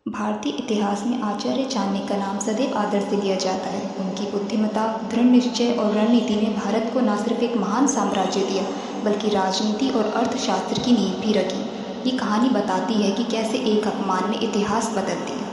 भारतीय इतिहास में आचार्य चाणक्य का नाम सदैव आदर से लिया जाता है। उनकी बुद्धिमत्ता, दृढ़ निश्चय और रणनीति ने भारत को न सिर्फ एक महान साम्राज्य दिया, बल्कि राजनीति और अर्थशास्त्र की नींव भी रखी। ये कहानी बताती है कि कैसे एक अपमान ने इतिहास बदल दिया।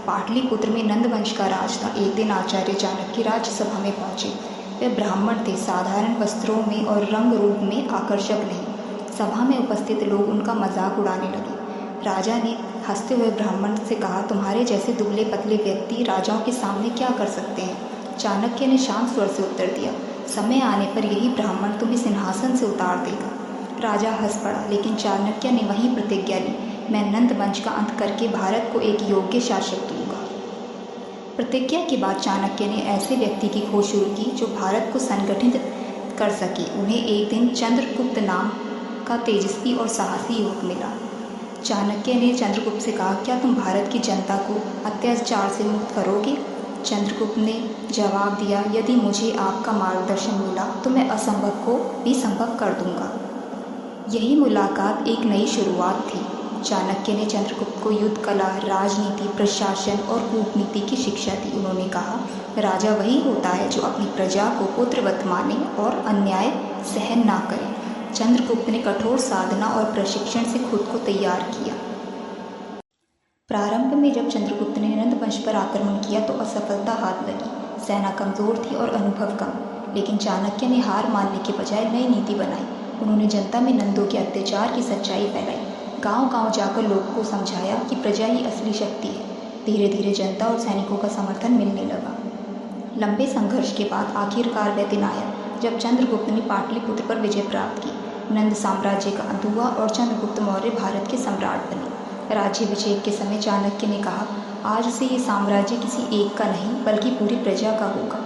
पाटलिपुत्र में नंद वंश का राज था। एक दिन आचार्य चाणक्य राज्यसभा में पहुंचे। वे ब्राह्मण थे, साधारण वस्त्रों में और रंग रूप में आकर्षक नहीं। सभा में उपस्थित लोग उनका मजाक उड़ाने लगे। राजा ने हंसते हुए ब्राह्मण से कहा, तुम्हारे जैसे दुबले पतले व्यक्ति राजाओं के सामने क्या कर सकते हैं? चाणक्य ने शांत स्वर से उत्तर दिया, समय आने पर यही ब्राह्मण तुम्हें सिंहासन से उतार देगा। राजा हंस पड़ा, लेकिन चाणक्य ने वहीं प्रतिज्ञा ली, मैं नंद वंश का अंत करके भारत को एक योग्य शासक दूंगा। प्रतिज्ञा के बाद चाणक्य ने ऐसे व्यक्ति की खोज शुरू की जो भारत को संगठित कर सके। उन्हें एक दिन चंद्रगुप्त नाम का तेजस्वी और साहसी युवक मिला। चाणक्य ने चंद्रगुप्त से कहा, क्या तुम भारत की जनता को अत्याचार से मुक्त करोगे? चंद्रगुप्त ने जवाब दिया, यदि मुझे आपका मार्गदर्शन मिला तो मैं असंभव को भी संभव कर दूंगा। यही मुलाकात एक नई शुरुआत थी। चाणक्य ने चंद्रगुप्त को युद्ध कला, राजनीति, प्रशासन और कूटनीति की शिक्षा दी। उन्होंने कहा, राजा वही होता है जो अपनी प्रजा को पुत्रवत माने और अन्याय सहन ना करे। चंद्रगुप्त ने कठोर साधना और प्रशिक्षण से खुद को तैयार किया। प्रारंभ में जब चंद्रगुप्त ने नंद वंश पर आक्रमण किया तो असफलता हाथ लगी। सेना कमजोर थी और अनुभव कम, लेकिन चाणक्य ने हार मानने के बजाय नई नीति बनाई। उन्होंने जनता में नंदों के अत्याचार की सच्चाई फैलाई। गांव-गांव जाकर लोगों को समझाया कि प्रजा ही असली शक्ति है। धीरे धीरे जनता और सैनिकों का समर्थन मिलने लगा। लंबे संघर्ष के बाद आखिरकार वह दिन आया जब चंद्रगुप्त ने पाटलिपुत्र पर विजय प्राप्त की। नंद साम्राज्य का अंत हुआ और चंद्रगुप्त मौर्य भारत के सम्राट बने। राज्याभिषेक के समय चाणक्य ने कहा, आज से ये साम्राज्य किसी एक का नहीं बल्कि पूरी प्रजा का होगा।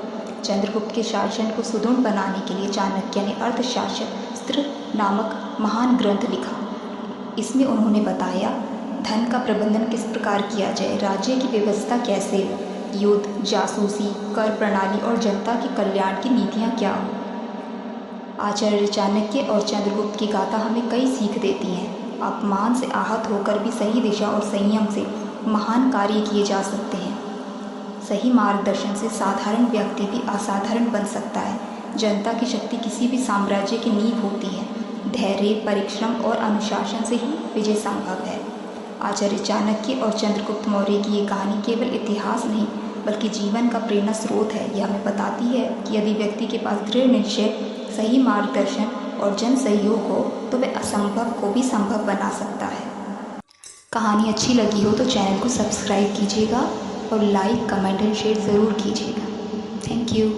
चंद्रगुप्त के शासन को सुदृढ़ बनाने के लिए चाणक्य ने अर्थशास्त्र नामक महान ग्रंथ लिखा। इसमें उन्होंने बताया, धन का प्रबंधन किस प्रकार किया जाए, राज्य की व्यवस्था कैसे हो, युद्ध, जासूसी, कर प्रणाली और जनता के कल्याण की नीतियाँ क्या हो। आचार्य चाणक्य और चंद्रगुप्त की गाथा हमें कई सीख देती है। अपमान से आहत होकर भी सही दिशा और संयम से महान कार्य किए जा सकते हैं। सही मार्गदर्शन से साधारण व्यक्ति भी असाधारण बन सकता है। जनता की शक्ति किसी भी साम्राज्य की नींव होती है। धैर्य, परिश्रम और अनुशासन से ही विजय संभव है। आचार्य चाणक्य और चंद्रगुप्त मौर्य की ये कहानी केवल इतिहास नहीं बल्कि जीवन का प्रेरणा स्रोत है। यह हमें बताती है कि यदि व्यक्ति के पास दृढ़ निश्चय, सही मार्गदर्शन और जन सहयोग हो तो वह असंभव को भी संभव बना सकता है। कहानी अच्छी लगी हो तो चैनल को सब्सक्राइब कीजिएगा और लाइक, कमेंट एंड शेयर ज़रूर कीजिएगा। Thank you.